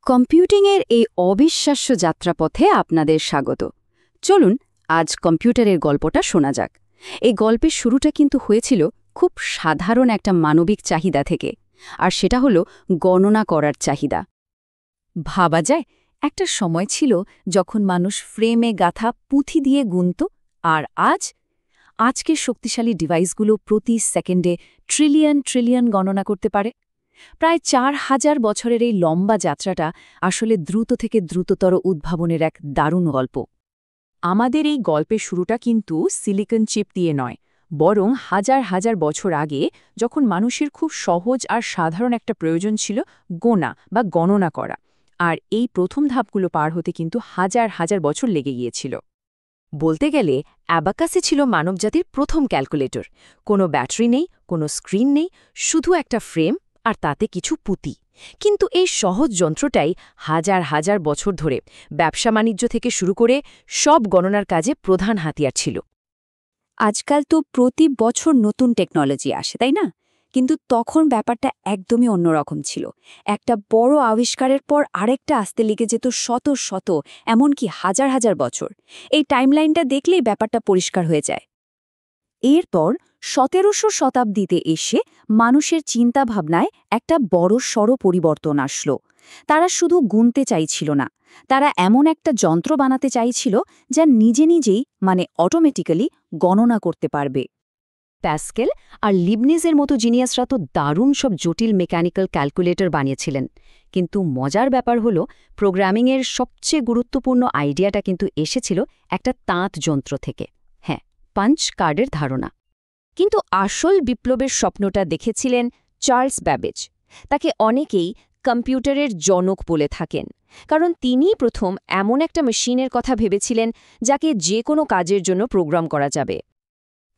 কম্পিউটিংয়ের এই অবিশ্বাস্য যাত্রাপথে আপনাদের স্বাগত। চলুন আজ কম্পিউটারের গল্পটা শোনা যাক। এই গল্পের শুরুটা কিন্তু হয়েছিল খুব সাধারণ একটা মানবিক চাহিদা থেকে, আর সেটা হলো গণনা করার চাহিদা। ভাবা যায়, একটা সময় ছিল যখন মানুষ ফ্রেমে গাঁথা পুঁথি দিয়ে গুনত, আর আজকের শক্তিশালী ডিভাইসগুলো প্রতি সেকেন্ডে ট্রিলিয়ন ট্রিলিয়ন গণনা করতে পারে। প্রায় ৪,০০০ বছরের এই লম্বা যাত্রাটা আসলে দ্রুত থেকে দ্রুততর উদ্ভাবনের এক দারুণ গল্প। আমাদের এই গল্পের শুরুটা কিন্তু সিলিকন চিপ দিয়ে নয়, বরং হাজার হাজার বছর আগে, যখন মানুষের খুব সহজ আর সাধারণ একটা প্রয়োজন ছিল গোনা বা গণনা করা। আর এই প্রথম ধাপগুলো পার হতে কিন্তু হাজার হাজার বছর লেগে গিয়েছিল। বলতে গেলে অ্যাবাকাসে ছিল মানবজাতির প্রথম ক্যালকুলেটর। কোনো ব্যাটারি নেই, কোনো স্ক্রিন নেই, শুধু একটা ফ্রেম আর তাতে কিছু পুঁতি। কিন্তু এই সহজ যন্ত্রটাই হাজার হাজার বছর ধরে ব্যবসা বাণিজ্য থেকে শুরু করে সব গণনার কাজে প্রধান হাতিয়ার ছিল। আজকাল তো প্রতি বছর নতুন টেকনোলজি আসে, তাই না? কিন্তু তখন ব্যাপারটা একদমই অন্যরকম ছিল। একটা বড় আবিষ্কারের পর আরেকটা আসতে লেগে যেত শত শত, এমনকি হাজার হাজার বছর। এই টাইমলাইনটা দেখলেই ব্যাপারটা পরিষ্কার হয়ে যায়। এরপর ১৭০০ শতাব্দীতে এসে মানুষের চিন্তাভাবনায় একটা বড়সড় পরিবর্তন আসলো। তারা শুধু গুনতে চাইছিল না, তারা এমন একটা যন্ত্র বানাতে চাইছিল যা নিজে নিজেই, মানে অটোমেটিক্যালি গণনা করতে পারবে। প্যাসকেল আর লিবনিজের মতো জিনিয়াসরা তো দারুণ সব জটিল মেকানিক্যাল ক্যালকুলেটর বানিয়েছিলেন। কিন্তু মজার ব্যাপার হলো, প্রোগ্রামিংয়ের সবচেয়ে গুরুত্বপূর্ণ আইডিয়াটা কিন্তু এসেছিল একটা তাঁত যন্ত্র থেকে। হ্যাঁ, পাঞ্চ কার্ডের ধারণা। কিন্তু আসল বিপ্লবের স্বপ্নটা দেখেছিলেন চার্লস ব্যাবেজ। তাকে অনেকেই কম্পিউটারের জনক বলে থাকেন, কারণ তিনিই প্রথম এমন একটা মেশিনের কথা ভেবেছিলেন যাকে যে কোনো কাজের জন্য প্রোগ্রাম করা যাবে।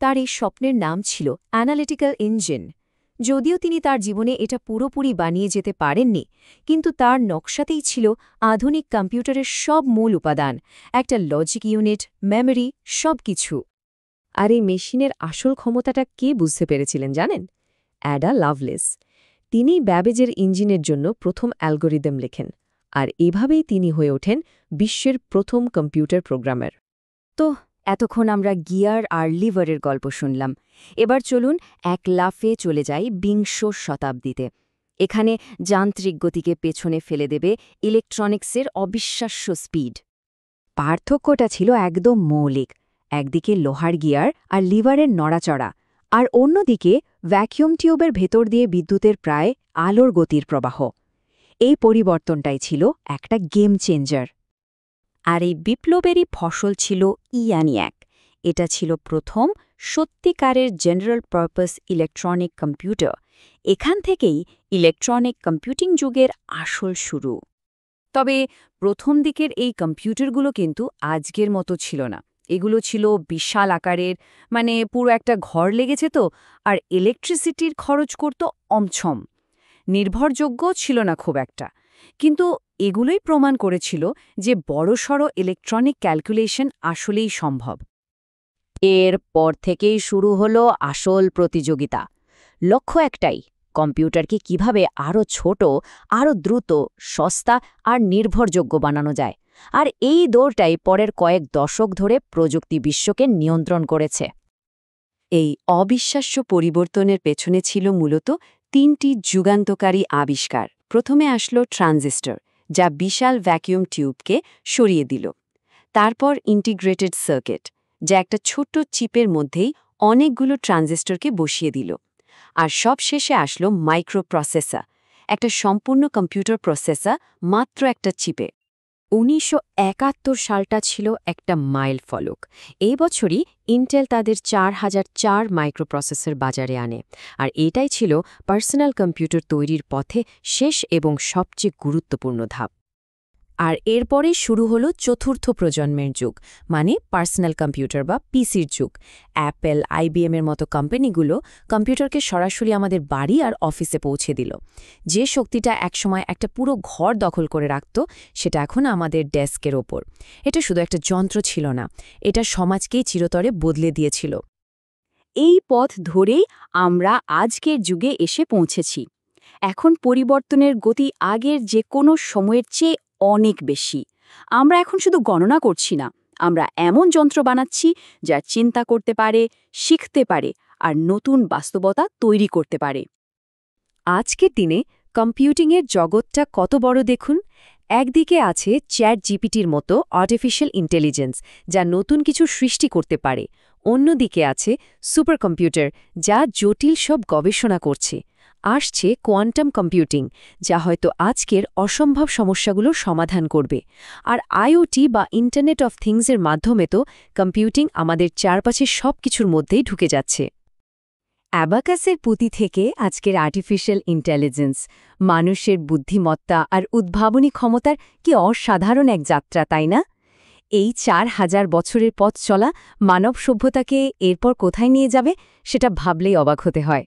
তার এই স্বপ্নের নাম ছিল অ্যানালিটিক্যাল ইঞ্জিন। যদিও তিনি তার জীবনে এটা পুরোপুরি বানিয়ে যেতে পারেননি, কিন্তু তার নকশাতেই ছিল আধুনিক কম্পিউটারের সব মূল উপাদান, একটা লজিক ইউনিট, মেমরি, সব কিছু। আর এই মেশিনের আসল ক্ষমতাটা কে বুঝতে পেরেছিলেন জানেন? Ada Lovelace. তিনি ব্যাবেজের ইঞ্জিনের জন্য প্রথম অ্যালগোরিদম লেখেন, আর এভাবেই তিনি হয়ে ওঠেন বিশ্বের প্রথম কম্পিউটার প্রোগ্রামার। তো এতক্ষণ আমরা গিয়ার আর লিভারের গল্প শুনলাম। এবার চলুন এক লাফে চলে যাই বিংশ শতাব্দীতে। এখানে যান্ত্রিক গতিকে পেছনে ফেলে দেবে ইলেকট্রনিক্সের অবিশ্বাস্য স্পিড। পার্থক্যটা ছিল একদম মৌলিক। একদিকে লোহার গিয়ার আর লিভারের নড়াচড়া, আর অন্যদিকে ভ্যাকিউম টিউবের ভেতর দিয়ে বিদ্যুতের প্রায় আলোর গতির প্রবাহ। এই পরিবর্তনটাই ছিল একটা গেম চেঞ্জার। আর এই বিপ্লবেরই ফসল ছিল ইয়ানিয়াক। এটা ছিল প্রথম সত্যিকারের জেনারেল পারপাস ইলেকট্রনিক কম্পিউটার। এখান থেকেই ইলেকট্রনিক কম্পিউটিং যুগের আসল শুরু। তবে প্রথম দিকের এই কম্পিউটারগুলো কিন্তু আজকের মতো ছিল না। এগুলো ছিল বিশাল আকারের, মানে পুরো একটা ঘর লেগেছে তো, আর ইলেকট্রিসিটির খরচ করত অমছম। নির্ভরযোগ্য ছিল না খুব একটা। কিন্তু এগুলোই প্রমাণ করেছিল যে বড়সড় ইলেকট্রনিক ক্যালকুলেশন আসলেই সম্ভব। এরপর থেকেই শুরু হলো আসল প্রতিযোগিতা। লক্ষ্য একটাই, কম্পিউটারকে কিভাবে আরও ছোট, আরও দ্রুত, সস্তা আর নির্ভরযোগ্য বানানো যায়। আর এই দৌড়টাই পরের কয়েক দশক ধরে প্রযুক্তি বিশ্বকে নিয়ন্ত্রণ করেছে। এই অবিশ্বাস্য পরিবর্তনের পেছনে ছিল মূলত ৩টি যুগান্তকারী আবিষ্কার। প্রথমে আসলো ট্রানজিস্টর, যা বিশাল ভ্যাকিউম টিউবকে সরিয়ে দিল। তারপর ইন্টিগ্রেটেড সার্কিট, যা একটা ছোট্ট চিপের মধ্যেই অনেকগুলো ট্রানজিস্টরকে বসিয়ে দিল। আর সবশেষে আসলো মাইক্রোপ্রসেসর, একটা সম্পূর্ণ কম্পিউটার প্রসেসর মাত্র একটা চিপে। ১৯৭১ সালটা ছিল একটা মাইল ফলক। এই বছরই ইন্টেল তাদের ৪০০৪ মাইক্রোপ্রসেসর বাজারে আনে, আর এটাই ছিল পার্সোনাল কম্পিউটার তৈরির পথে শেষ এবং সবচেয়ে গুরুত্বপূর্ণ ধাপ। আর এরপরেই শুরু হলো চতুর্থ প্রজন্মের যুগ, মানে পার্সোনাল কম্পিউটার বা পিসির যুগ। অ্যাপেল, আইবিএমের মতো কোম্পানিগুলো কম্পিউটারকে সরাসরি আমাদের বাড়ি আর অফিসে পৌঁছে দিল। যে শক্তিটা একসময় একটা পুরো ঘর দখল করে রাখত, সেটা এখন আমাদের ডেস্কের ওপর। এটা শুধু একটা যন্ত্র ছিল না, এটা সমাজকেই চিরতরে বদলে দিয়েছিল। এই পথ ধরেই আমরা আজকের যুগে এসে পৌঁছেছি। এখন পরিবর্তনের গতি আগের যে কোনো সময়ের চেয়ে অনেক বেশি। আমরা এখন শুধু গণনা করছি না, আমরা এমন যন্ত্র বানাচ্ছি যা চিন্তা করতে পারে, শিখতে পারে আর নতুন বাস্তবতা তৈরি করতে পারে। আজকের দিনে কম্পিউটিংয়ের জগৎটা কত বড় দেখুন। একদিকে আছে চ্যাট জিপিটির মতো আর্টিফিশিয়াল ইন্টেলিজেন্স, যা নতুন কিছু সৃষ্টি করতে পারে। অন্যদিকে আছে সুপার কম্পিউটার, যা জটিল সব গবেষণা করছে। আসছে কোয়ান্টাম কম্পিউটিং, যা হয়তো আজকের অসম্ভব সমস্যাগুলোর সমাধান করবে। আর আইওটি বা ইন্টারনেট অফ থিংসের মাধ্যমে তো কম্পিউটিং আমাদের চারপাশের সব কিছুর মধ্যেই ঢুকে যাচ্ছে। অ্যাবাকাসের পুঁতি থেকে আজকের আর্টিফিশিয়াল ইন্টেলিজেন্স, মানুষের বুদ্ধিমত্তা আর উদ্ভাবনী ক্ষমতার কি অসাধারণ এক যাত্রা, তাই না? এই ৪,০০০ বছরের পথ চলা মানব সভ্যতাকে এরপর কোথায় নিয়ে যাবে, সেটা ভাবলেই অবাক হতে হয়।